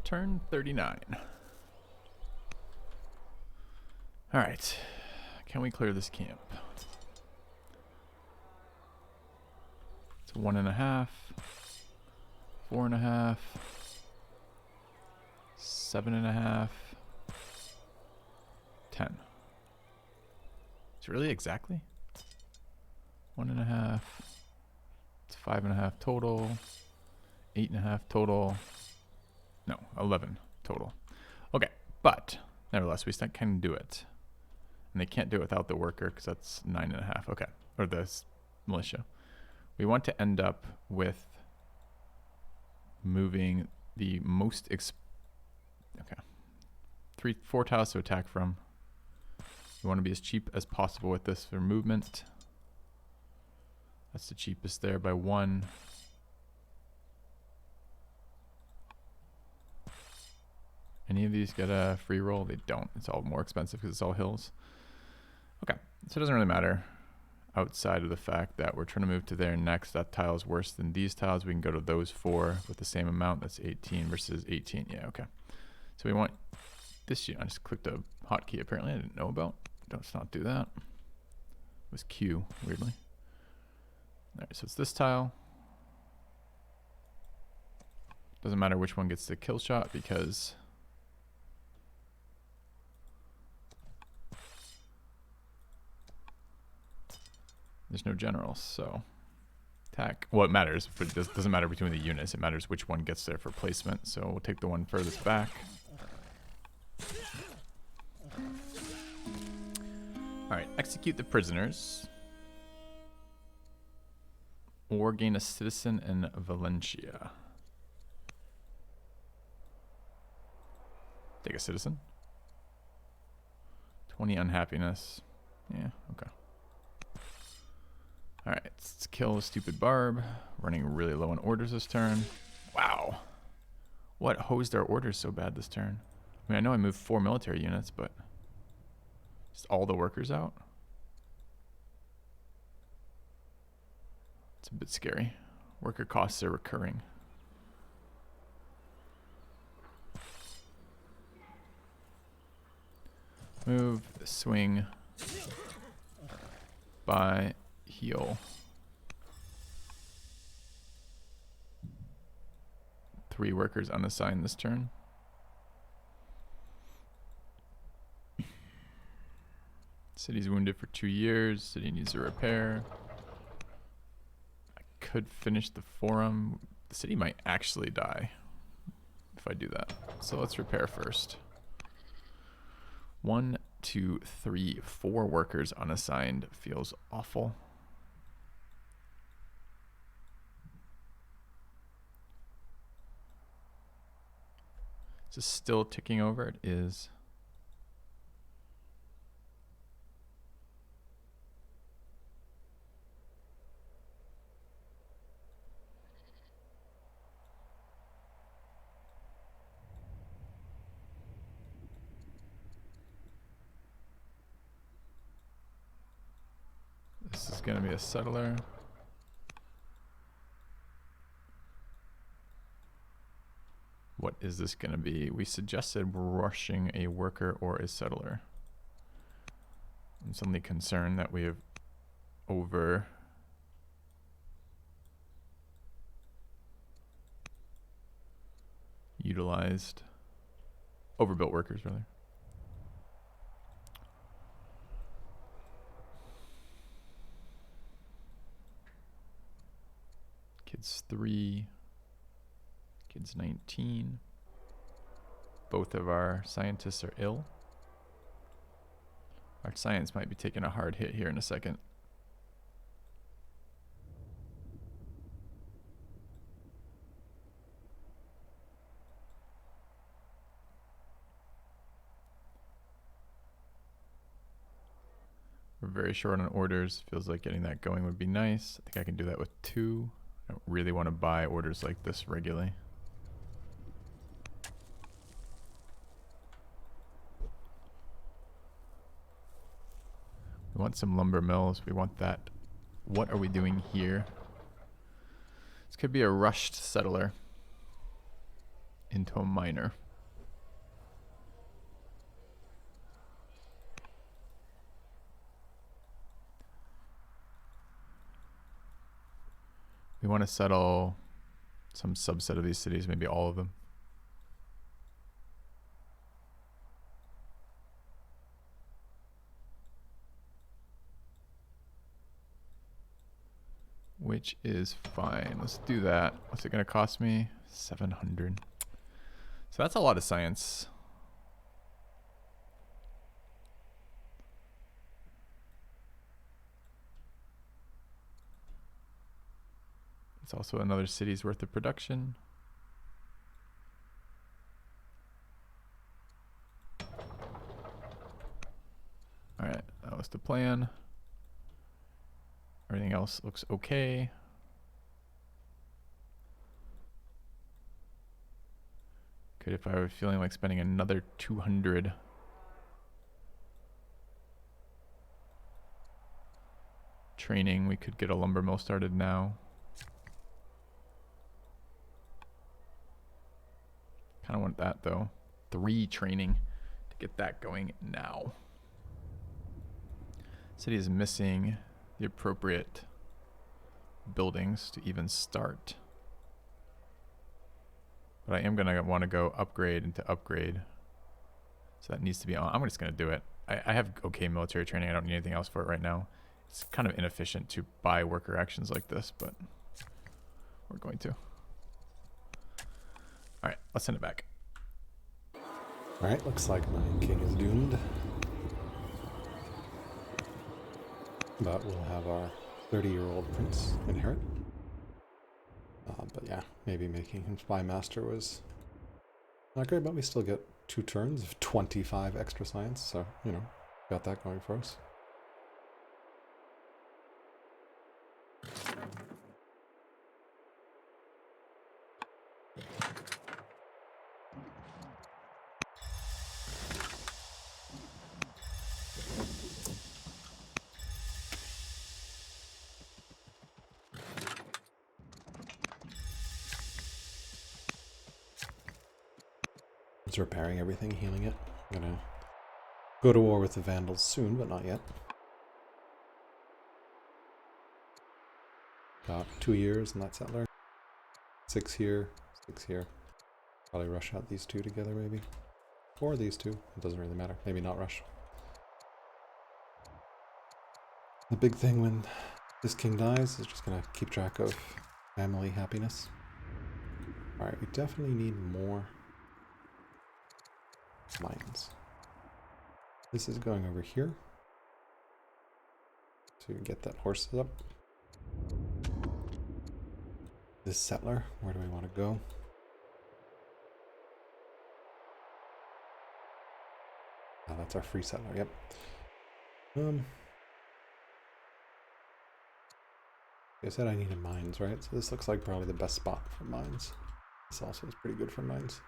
Turn 39. All right. Can we clear this camp? It's 1.5, 4.5, 7.5, 10. It's really exactly 1.5. It's 5.5 total. 8.5 total. No, 11 total. Okay, but nevertheless, we still can do it. And they can't do it without the worker because that's 9.5. Okay, or the militia. We want to end up with moving the most okay, 4 tiles to attack from. We want to be as cheap as possible with this for movement. That's the cheapest there by 1. Any of these get a free roll? They don't. It's all more expensive because it's all hills. Okay, so it doesn't really matter outside of the fact that we're trying to move to there next. That tile is worse than these tiles. We can go to those 4 with the same amount. That's 18 versus 18. Yeah, okay. So we want this. I just clicked a hotkey apparently I didn't know about. Let's not do that. It was Q, weirdly. All right, so it's this tile. Doesn't matter which one gets the kill shot because there's no generals, so attack. Well, it matters, but it doesn't matter between the units. It matters which one gets there for placement. So we'll take the one furthest back. All right, execute the prisoners. Or gain a citizen in Valencia. Take a citizen. 20 unhappiness. Yeah, okay. Alright, let's kill the stupid Barb. Running really low on orders this turn. Wow. What hosed our orders so bad this turn? I mean, I know I moved 4 military units, but just all the workers out? It's a bit scary. Worker costs are recurring. Move, swing, buy, heal. 3 workers unassigned this turn. City's wounded for 2 years. City needs a repair. I could finish the forum. The city might actually die if I do that. So let's repair first. 1, 2, 3, 4 workers unassigned feels awful. Is this still ticking over? It is. This is going to be a settler. What is this going to be? We suggested rushing a worker or a settler. I'm suddenly concerned that we have overbuilt workers rather. Kids 3, kids 19. Both of our scientists are ill. Our science might be taking a hard hit here in a second. We're very short on orders. Feels like getting that going would be nice. I think I can do that with 2. I don't really want to buy orders like this regularly. We want some lumber mills. We want that. What are we doing here? This could be a rushed settler into a miner. We want to settle some subset of these cities, maybe all of them. Which is fine. Let's do that. What's it going to cost me? 700. So that's a lot of science. It's also another city's worth of production. All right, that was the plan. Everything else looks okay. Good if I were feeling like spending another 200. Training, we could get a lumber mill started now. Kind of want that though. 3 training to get that going now. City is missing the appropriate buildings to even start. But I am gonna want to go upgrade into upgrade. So that needs to be on. I'm just gonna do it. I have okay military training. I don't need anything else for it right now. It's kind of inefficient to buy worker actions like this, but we're going to. All right, let's send it back. All right, looks like my king is doomed. But we'll have our 30-year-old prince inherit. But yeah, maybe making him spy master was not great, but we still get 2 turns of 25 extra science, so, you know, got that going for us. It's repairing everything, healing it. I'm gonna go to war with the Vandals soon, but not yet. Got 2 years in that settler. 6 here, 6 here. Probably rush out these 2 together, maybe. Or these 2. It doesn't really matter. Maybe not rush. The big thing when this king dies is just gonna keep track of family happiness. Alright, we definitely need more mines. This is going over here to get that horses up. This settler, where do we want to go? Oh, that's our free settler, yep. I said I needed mines, right? So this looks like probably the best spot for mines. This also is pretty good for mines.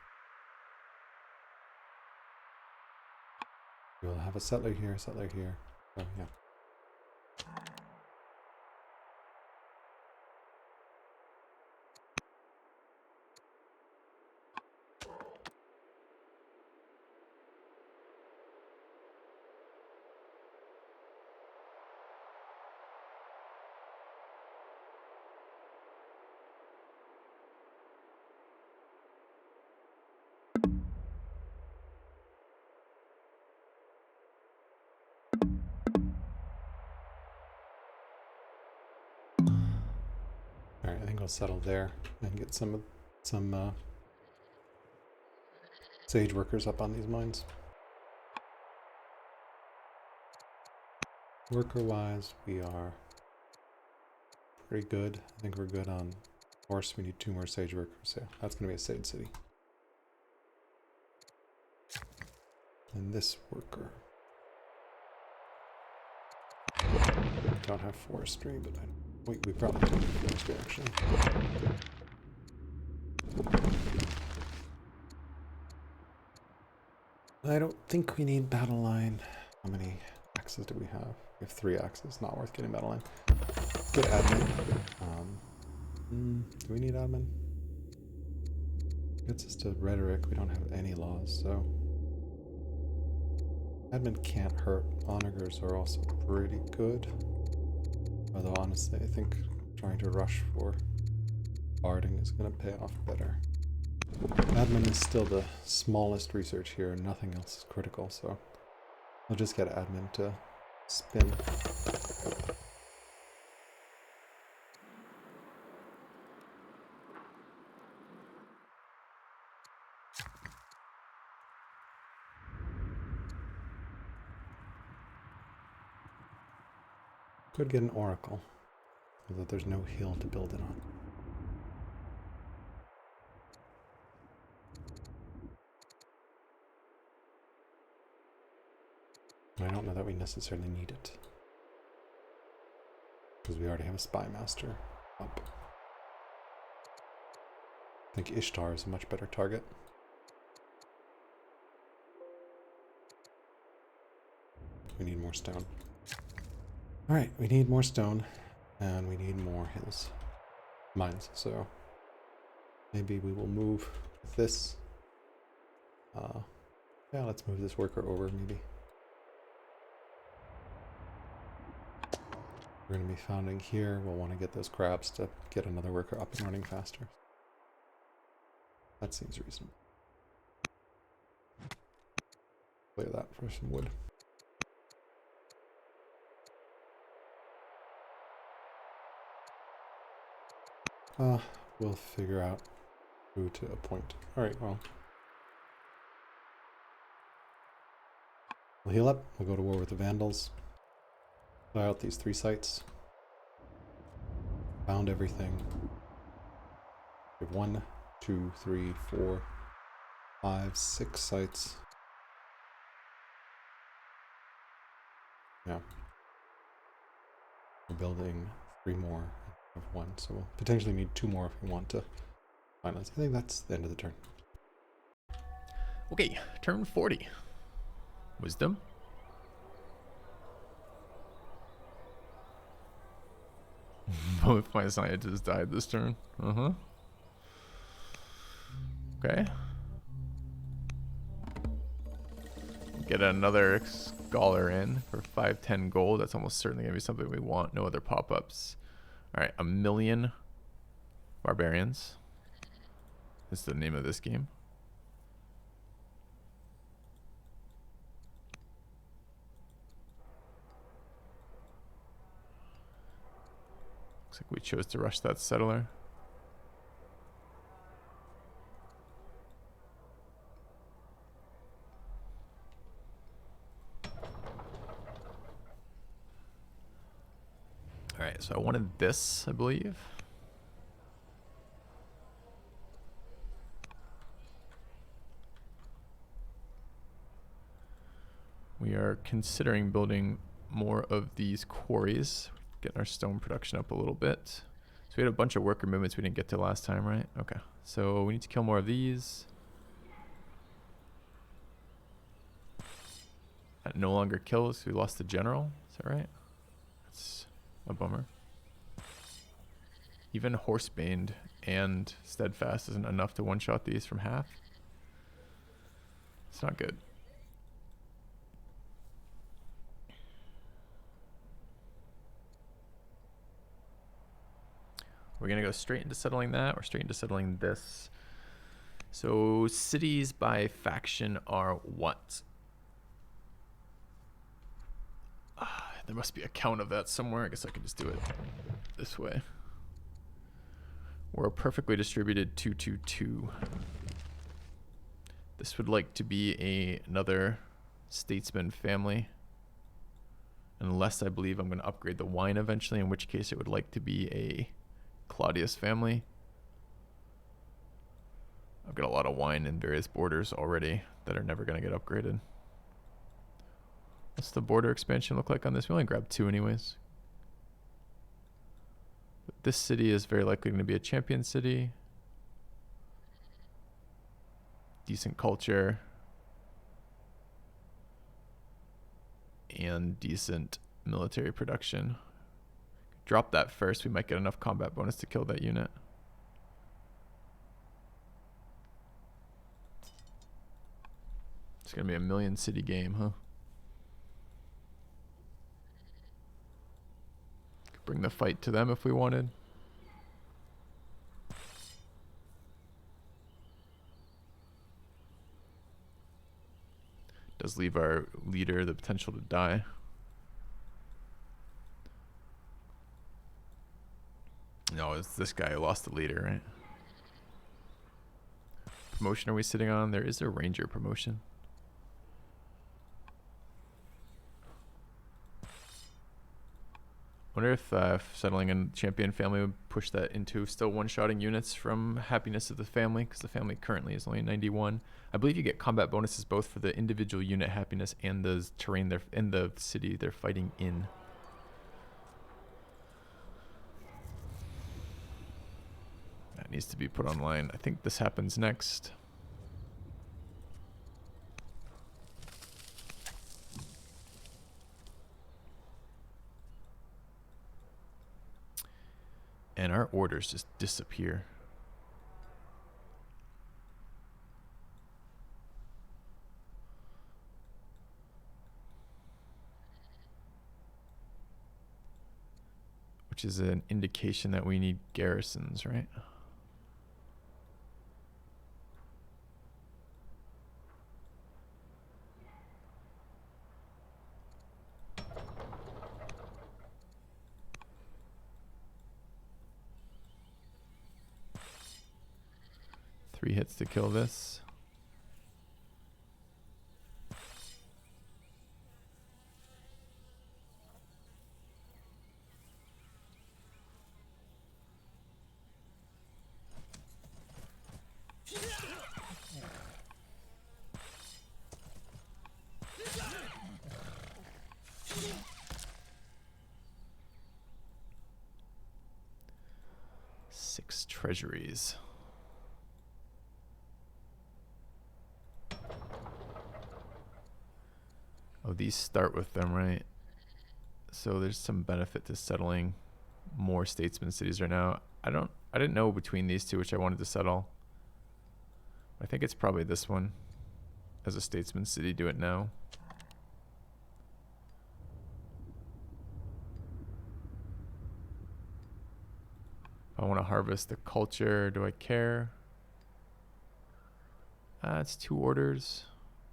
We'll have a settler here, settler here. Oh, yeah. Alright, I think I'll settle there and get some sage workers up on these mines. Worker-wise, we are pretty good. I think we're good on horse. We need 2 more sage workers. So that's going to be a sage city. And this worker. Don't have forestry, but we probably don't have forestry actually. I don't think we need battle line. How many axes do we have? We have 3 axes. Not worth getting battle line. Good admin. Do we need admin? Gets us to rhetoric. We don't have any laws, so admin can't hurt. Onagers are also pretty good. Although honestly, I think trying to rush for barding is going to pay off better. Admin is still the smallest research here, and nothing else is critical, so I'll just get admin to spin. Could get an oracle, although there's no hill to build it on. I don't know that we necessarily need it, because we already have a spy master up. I think Ishtar is a much better target. We need more stone. Alright, we need more stone, and we need more hills. Mines, so maybe we will move with this. Yeah, let's move this worker over, maybe. We're going to be founding here. We'll want to get those crabs to get another worker up and running faster. That seems reasonable. Clear that for some wood. We'll figure out who to appoint. Alright, well. We'll heal up. We'll go to war with the Vandals. Fly out these 3 sites. Found everything. We have 1, 2, 3, 4, 5, 6 sites. Yeah. We're building 3 more of 1, so we'll potentially need 2 more if we want to finalize. I think that's the end of the turn. Okay, turn 40. Wisdom. Both my scientists died this turn. Okay. Get another scholar in for 510 gold. That's almost certainly going to be something we want. No other pop-ups. Alright, 1,000,000 barbarians. That's the name of this game. Looks like we chose to rush that settler. Alright, so I wanted this, I believe. We are considering building more of these quarries. Getting our stone production up a little bit. So we had a bunch of worker movements we didn't get to last time, right? Okay. So we need to kill more of these. That no longer kills. We lost the general. Is that right? That's a bummer. Even Horsebaned and Steadfast isn't enough to one-shot these from half. It's not good. We're going to go straight into settling that or straight into settling this. So cities by faction are what? There must be a count of that somewhere. I guess I can just do it this way. We're a perfectly distributed 2-2-2. This would like to be another statesman family. Unless I believe I'm going to upgrade the wine eventually, in which case it would like to be a Claudius family. I've got a lot of wine in various borders already that are never going to get upgraded. What's the border expansion look like on this? We only grabbed 2 anyways. But this city is very likely going to be a champion city. Decent culture. And decent military production. Drop that first. We might get enough combat bonus to kill that unit. It's gonna be a million city game, huh? Could bring the fight to them if we wanted. Does leave our leader the potential to die. No, it's this guy who lost the leader, right? Promotion are we sitting on? There is a ranger promotion. Wonder if settling a champion family would push that into still one-shotting units from happiness of the family, because the family currently is only 91. I believe you get combat bonuses both for the individual unit happiness and the terrain they're in, the city they're fighting in. That needs to be put online. I think this happens next. And our orders just disappear. Which is an indication that we need garrisons, right? Three hits to kill this. Six treasuries. Oh, these start with them, right? So there's some benefit to settling more statesman cities right now. I didn't know between these two which I wanted to settle. I think it's probably this one. As a statesman city, do it now. I want to harvest the culture. Do I care? It's 2 orders.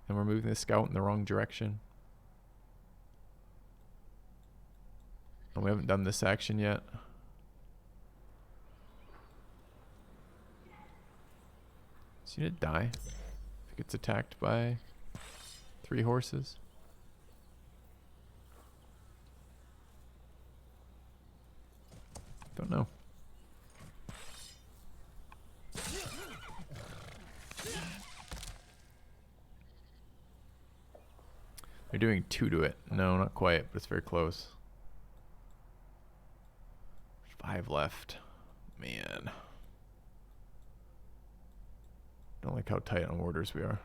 And we're moving the scout in the wrong direction. And we haven't done this action yet. Is he gonna die if it gets attacked by 3 horses? Don't know. They're doing 2 to it. No, not quite, but it's very close. 5 left. Man. Don't like how tight on orders we are.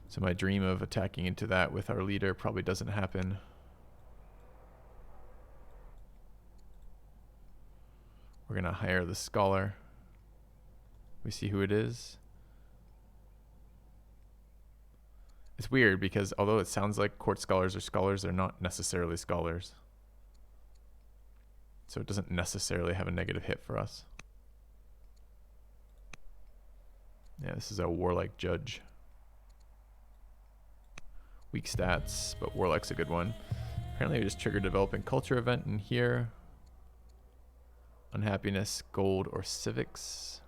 So my dream of attacking into that with our leader probably doesn't happen. We're gonna hire the scholar. We see who it is. It's weird because although it sounds like court scholars are scholars, they're not necessarily scholars. So it doesn't necessarily have a negative hit for us. Yeah, this is a warlike judge. Weak stats, but warlike's a good one. Apparently we just triggered developing culture event in here. Unhappiness, gold, or civics.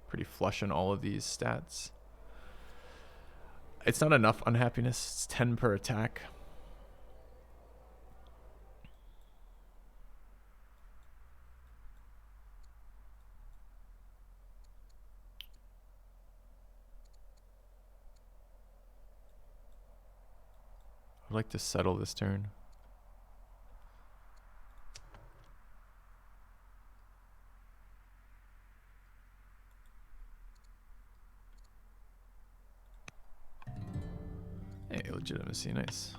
Pretty flush on all of these stats. It's not enough unhappiness. It's 10 per attack. I'd like to settle this turn. Hey, legitimacy, nice.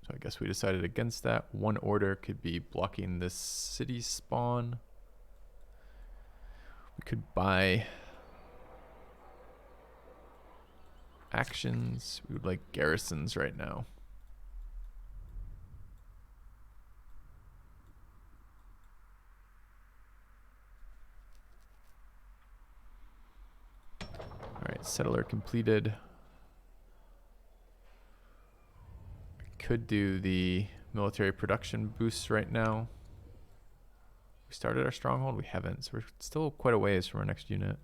So I guess we decided against that. 1 order could be blocking this city spawn. could buy actions. We would like garrisons right now. All right, settler completed. Could do the military production boosts right now. We started our stronghold? We haven't, so we're still quite a ways from our next unit.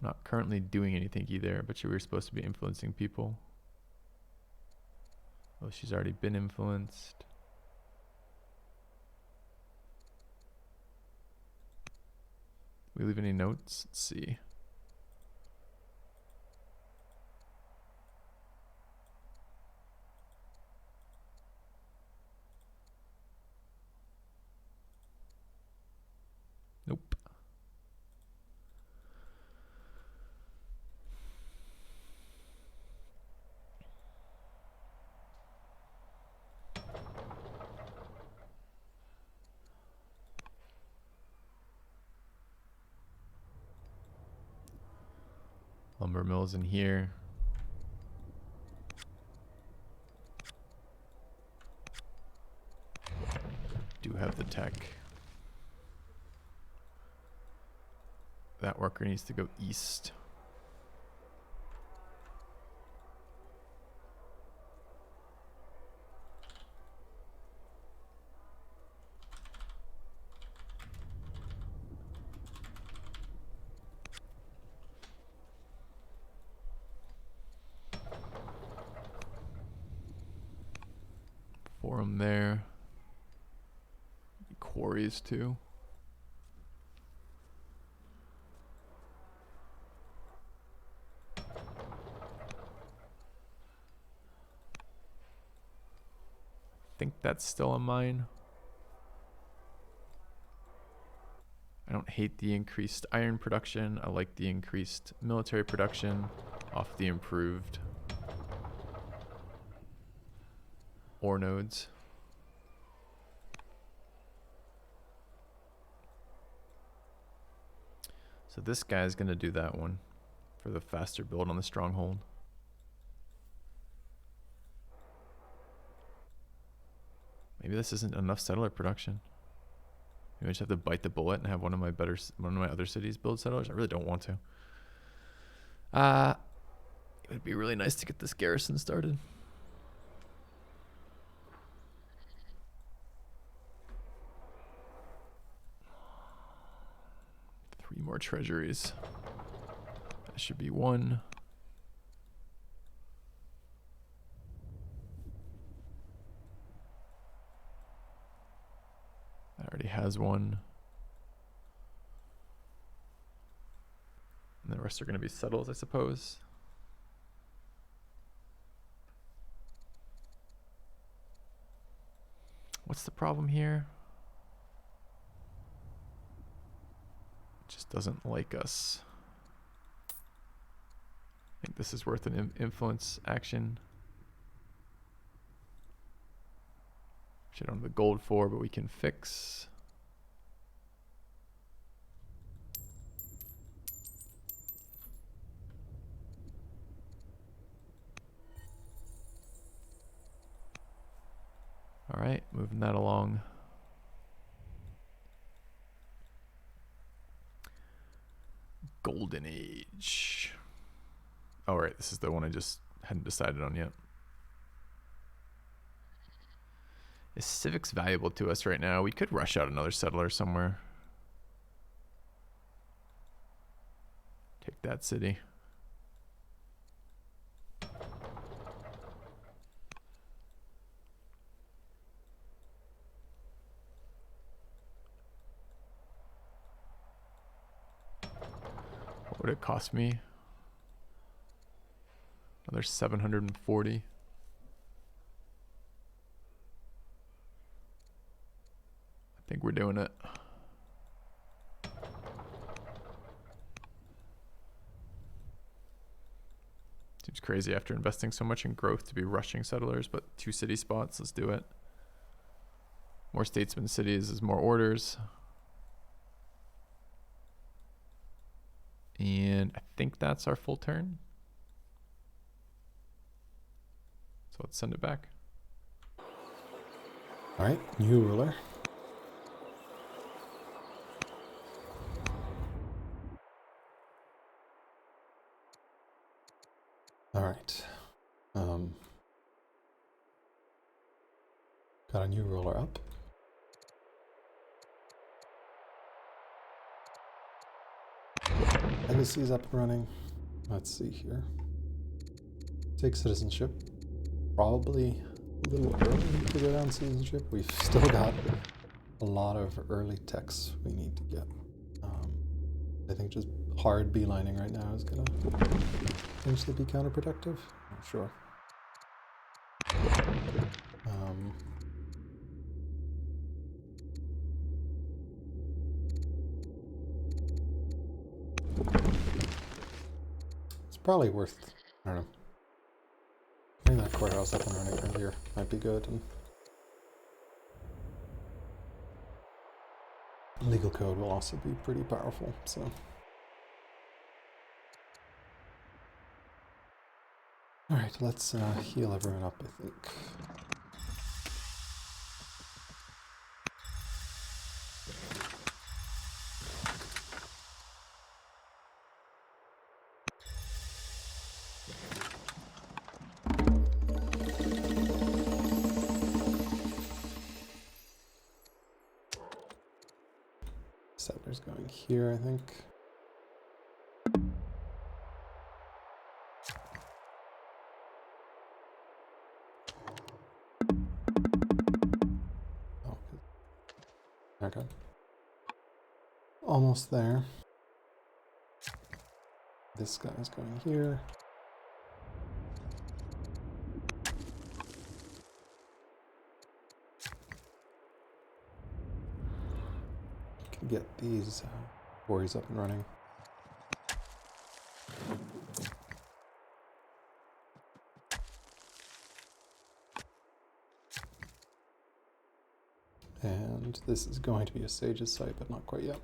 Not currently doing anything either, but we were supposed to be influencing people. Oh, she's already been influenced. We leave any notes? Let's see. Nope. Lumber mills in here. Do have the tech. That worker needs to go east. Forum there. Quarries too. I think that's still a mine. I don't hate the increased iron production. I like the increased military production off the improved ore nodes. So this guy's gonna do that one for the faster build on the stronghold. Maybe this isn't enough settler production. Maybe I just have to bite the bullet and have one of my other cities build settlers. I really don't want to. It would be really nice to get this garrison started. Three more treasuries. That should be one. That already has one. And the rest are going to be settles, I suppose. What's the problem here? It just doesn't like us. I think this is worth an influence action. Which I don't have the gold for, but we can fix. All right, moving that along. Golden Age. All right, this is the one I just hadn't decided on yet. Is civics valuable to us right now? We could rush out another settler somewhere. Take that city. What would it cost me? Another 740. I think we're doing it. Seems crazy after investing so much in growth to be rushing settlers, but 2 city spots, let's do it. More statesman cities is more orders. And I think that's our full turn. So let's send it back. All right, new ruler. All right. Got a new ruler up. Legacy's up and running. Let's see here. Take citizenship. Probably a little early to go down citizenship. We've still got a lot of early techs we need to get. I think just hard beelining right now is gonna potentially be counterproductive. Not sure. It's probably worth, I don't know, getting that courthouse up and running earlier might be good. And legal code will also be pretty powerful, so. Alright, let's heal everyone up, I think. Settlers going here, I think. Oh, okay. Almost there. This guy's going here. Get these quarries up and running. And this is going to be a sage's site, but not quite yet.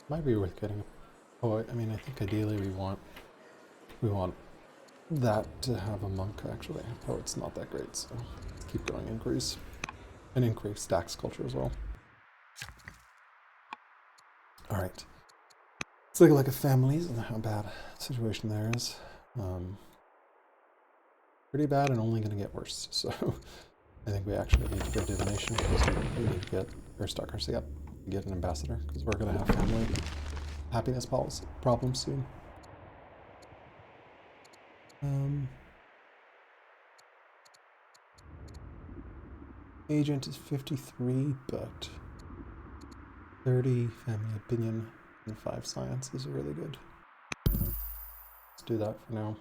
Might be worth getting. Oh, I mean, I think ideally we want that to have a monk actually. Oh, it's not that great, so keep going. Increase and increase stacks culture as well. All right. Let's look like a families and how bad situation there is. Pretty bad and only going to get worse. So I think we actually need to go divination because we need to get aristocracy up. Get an ambassador because we're going to have family happiness policy problems soon. Agent is 53, but 30 family opinion and 5 science is really good. Let's do that for now.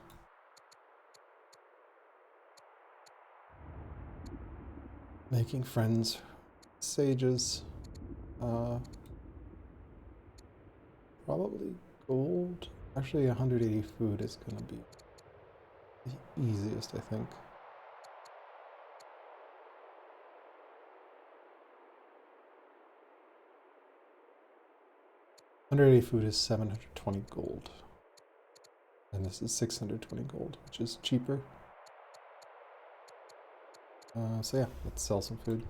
Making friends, sages. Probably gold. Actually, 180 food is going to be the easiest, I think. $180 food is 720 gold. And this is 620 gold, which is cheaper. So yeah, let's sell some food.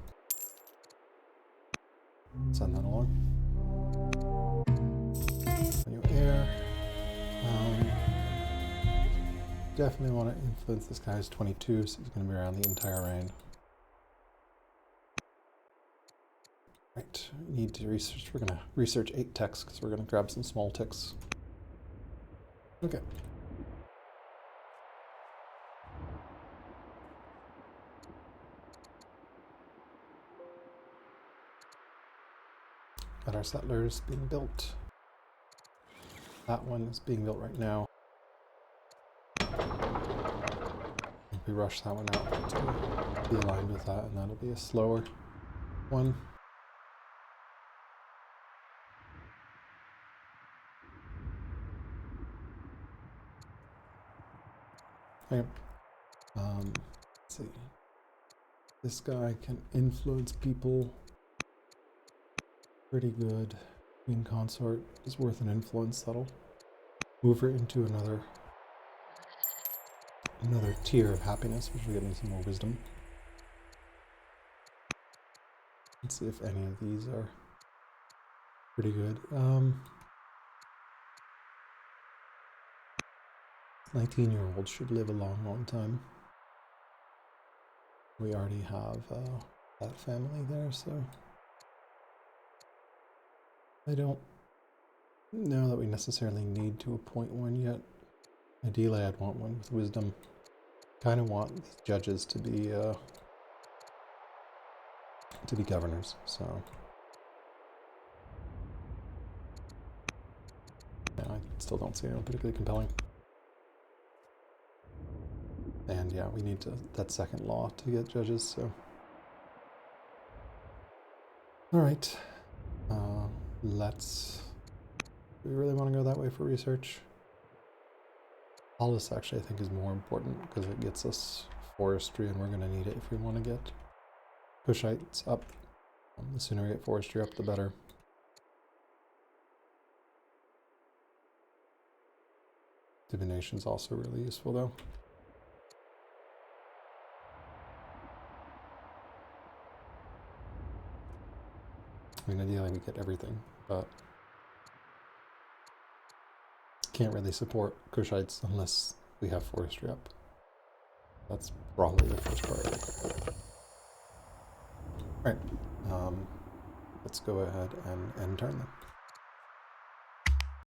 Send that along. New air. Definitely want to influence this guy's 22, so he's going to be around the entire reign. Right, we need to research. We're going to research 8 techs because we're going to grab some small ticks. Okay. Got our settlers being built. That one is being built right now. we rush that one out to be aligned with that, and that'll be a slower one. Okay. Let's see. This guy can influence people pretty good. Queen consort is worth an influence. That'll move her into another tier of happiness, which will get me some more wisdom. Let's see if any of these are pretty good. 19-year-olds should live a long, long time. We already have that family there, so I don't know that we necessarily need to appoint one yet. Ideally, I'd want one with wisdom. Kind of want these judges to be governors, so yeah, I still don't see anyone particularly compelling. And yeah, we need that second law to get judges, so. Alright. Do we really want to go that way for research? All this actually I think is more important because it gets us forestry, and we're going to need it if we want to get Kushites up. The sooner we get forestry up, the better. Divination is also really useful though. I mean, ideally we get everything, but can't really support Kushites unless we have forestry up. That's probably the first priority. Alright, let's go ahead and end turn then.